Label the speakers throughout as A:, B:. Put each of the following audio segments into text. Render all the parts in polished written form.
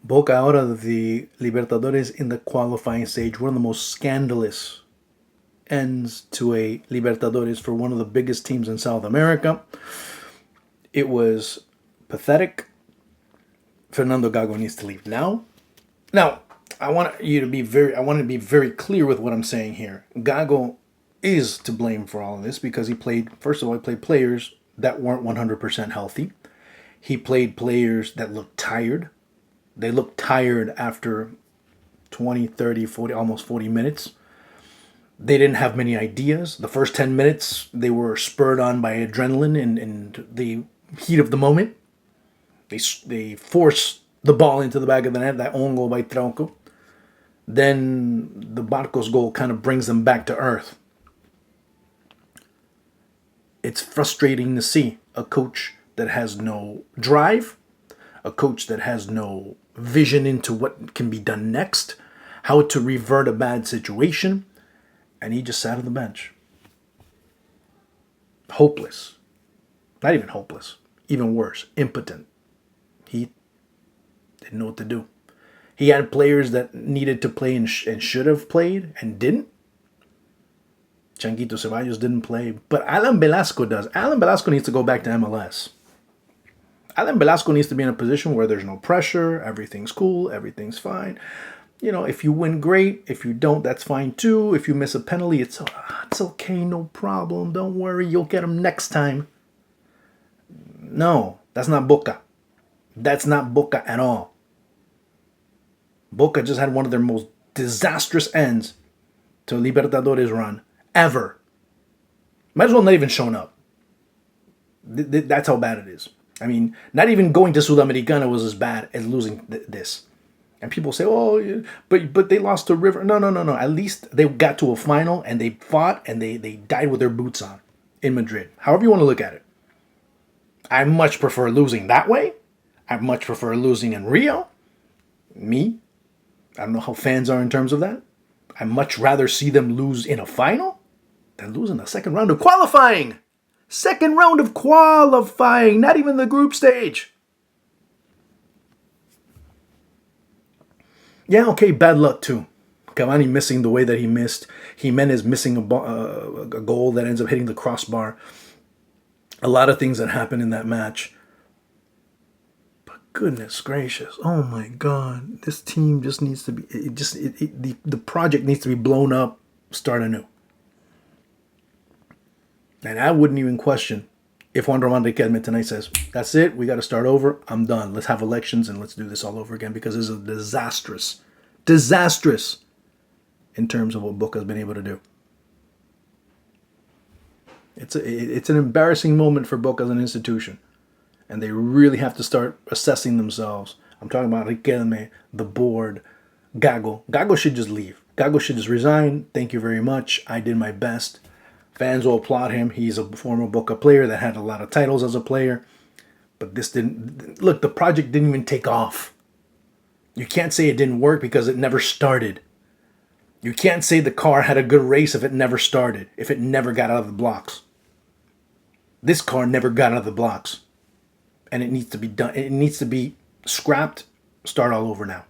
A: Boca out of the Libertadores in the qualifying stage. One of the most scandalous ends to a Libertadores for one of the biggest teams in South America. It was pathetic. Fernando Gago needs to leave now. Now, I want to be very clear with what I'm saying here. Gago is to blame for all of this because first of all, he played players that weren't 100% healthy. He played players that looked tired. They looked tired after 20, 30, 40, almost 40 minutes. They didn't have many ideas. The first 10 minutes, they were spurred on by adrenaline and the heat of the moment. They force the ball into the back of the net, that own goal by Trauco. Then the Barcos goal kind of brings them back to earth. It's frustrating to see a coach that has no drive, a coach that has no vision into what can be done next, how to revert a bad situation, and he just sat on the bench. Hopeless. Not even hopeless. Even worse, impotent. He didn't know what to do. He had players that needed to play and should have played and didn't. Changuito Ceballos didn't play, but Alan Velasco does. Alan Velasco needs to go back to MLS. Alan Velasco needs to be in a position where there's no pressure, everything's cool, everything's fine. You know, if you win, great. If you don't, that's fine too. If you miss a penalty, it's okay, no problem. Don't worry, you'll get them next time. No, that's not Boca. That's not Boca at all. Boca just had one of their most disastrous ends to a Libertadores run ever. Might as well not even shown up. That's how bad it is. I mean, not even going to Sudamericana was as bad as losing this. And people say, "Oh, but they lost to River." No. At least they got to a final and they fought and they died with their boots on in Madrid. However you want to look at it. I much prefer losing that way. I much prefer losing in Rio. Me. I don't know how fans are in terms of that. I much rather see them lose in a final than lose in the second round of qualifying. Second round of qualifying, not even the group stage. Yeah, okay, bad luck too. Cavani missing the way that he missed. Jimenez missing a goal that ends up hitting the crossbar. A lot of things that happen in that match. But goodness gracious, oh my God, this team just needs to be. The project needs to be blown up. Start anew. And I wouldn't even question if Juan Román Riquelme tonight says, that's it, we got to start over, I'm done. Let's have elections and let's do this all over again because this is disastrous in terms of what Boca's been able to do. It's an embarrassing moment for Boca as an institution. And they really have to start assessing themselves. I'm talking about Riquelme, the board, Gago. Gago should just leave. Gago should just resign. Thank you very much. I did my best. Fans will applaud him. He's a former Boca player that had a lot of titles as a player. But this didn't... Look, the project didn't even take off. You can't say it didn't work because it never started. You can't say the car had a good race if it never started, if it never got out of the blocks. This car never got out of the blocks. And it needs to be done. It needs to be scrapped, start all over now.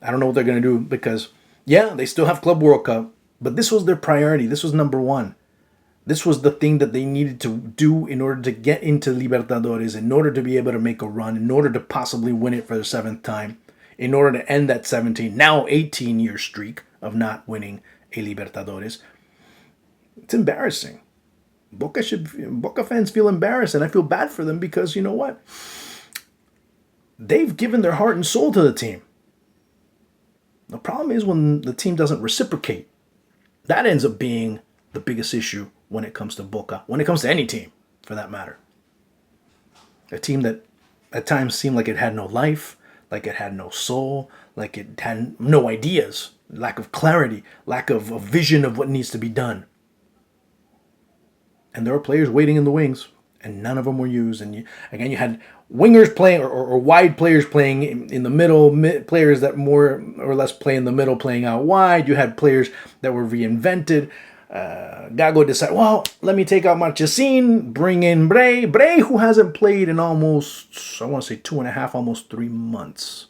A: I don't know what they're going to do because, yeah, they still have Club World Cup. But this was their priority. This was number one. This was the thing that they needed to do in order to get into Libertadores, in order to be able to make a run, in order to possibly win it for the seventh time, in order to end that 17, now 18-year streak of not winning a Libertadores. It's embarrassing. Boca fans feel embarrassed, and I feel bad for them because, you know what? They've given their heart and soul to the team. The problem is when the team doesn't reciprocate. That ends up being the biggest issue when it comes to Boca, when it comes to any team, for that matter. A team that at times seemed like it had no life, like it had no soul, like it had no ideas, lack of clarity, lack of a vision of what needs to be done. And there were players waiting in the wings, and none of them were used. And you had wingers playing or wide players playing in the middle, players that more or less play in the middle playing out wide. You had players that were reinvented. Gago decided, well, let me take out Marchesín, bring in Bray, who hasn't played in almost, I want to say 2.5, almost 3 months.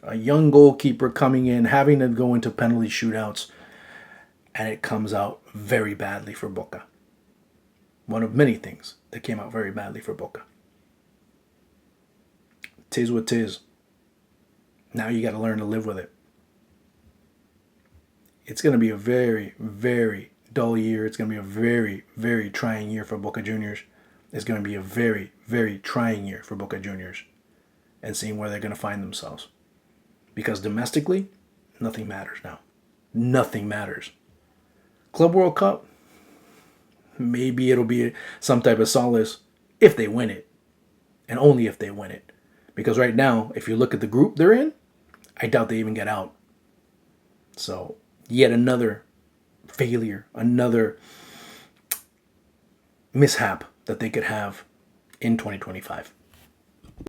A: A young goalkeeper coming in, having to go into penalty shootouts, and it comes out very badly for Boca. One of many things that came out very badly for Boca. Tis what tis. Now you got to learn to live with it. It's going to be a very, very dull year. It's going to be a very, very trying year for Boca Juniors. It's going to be a very, very trying year for Boca Juniors, and seeing where they're going to find themselves. Because domestically, nothing matters now. Nothing matters. Club World Cup, maybe it'll be some type of solace if they win it. And only if they win it. Because right now, if you look at the group they're in, I doubt they even get out. So, yet another failure, another mishap that they could have in 2025.